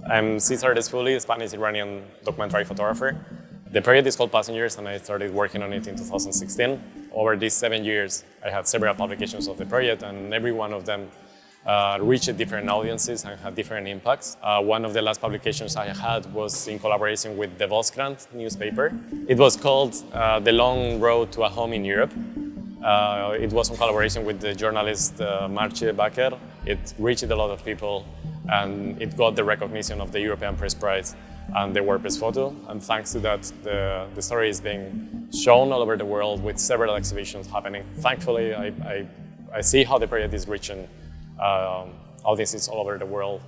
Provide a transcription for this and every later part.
I'm César Dezfuli, Spanish-Iranian documentary photographer. The project is called Passengers, and I started working on it in 2016. Over these 7 years, I had several publications of the project, and every one of them reached different audiences and had different impacts. One of the last publications I had was in collaboration with the Volkskrant newspaper. It was called The Long Road to a Home in Europe. It was in collaboration with the journalist Marce Bakker. It reached a lot of people, and it got the recognition of the European Press Prize and the World Press Photo. And thanks to that, the story is being shown all over the world with several exhibitions happening. Thankfully, I see how the project is reaching audiences all over the world,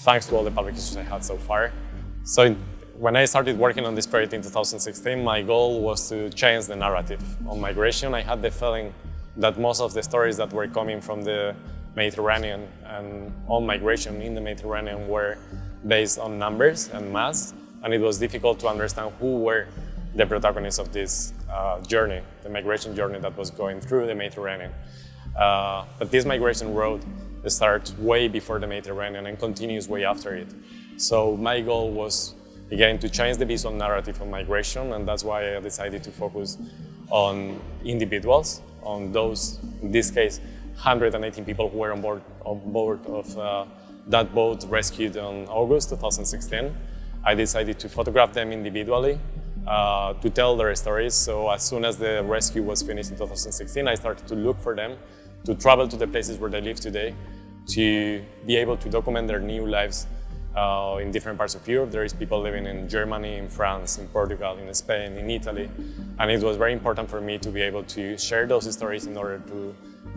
thanks to all the publications I had so far. So when I started working on this project in 2016, my goal was to change the narrative on migration. I had the feeling that most of the stories that were coming from the Mediterranean and on migration in the Mediterranean were based on numbers and mass, and it was difficult to understand who were the protagonists of this journey, the migration journey that was going through the Mediterranean. But this migration road starts way before the Mediterranean and continues way after it. So my goal was, again, to change the visual narrative of migration, and that's why I decided to focus on individuals, on those, in this case, 118 people who were on board of that boat rescued in August 2016. I decided to photograph them individually, to tell their stories. So as soon as the rescue was finished in 2016, I started to look for them, to travel to the places where they live today, to be able to document their new lives in different parts of Europe. There is people living in Germany, in France, in Portugal, in Spain, in Italy. And it was very important for me to be able to share those stories in order to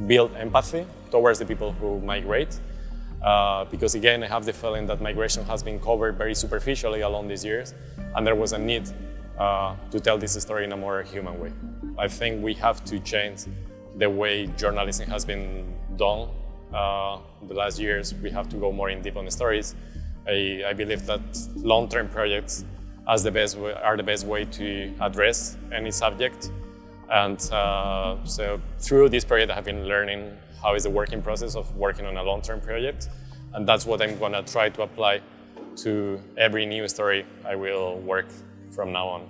build empathy towards the people who migrate. Because again, I have the feeling that migration has been covered very superficially along these years, and there was a need to tell this story in a more human way. I think we have to change the way journalism has been done the last years. We have to go more in deep on the stories. I believe that long-term projects are the best way to address any subject. And so through this project, I have been learning how is the working process of working on a long-term project. And that's what I'm gonna try to apply to every new story I will work from now on.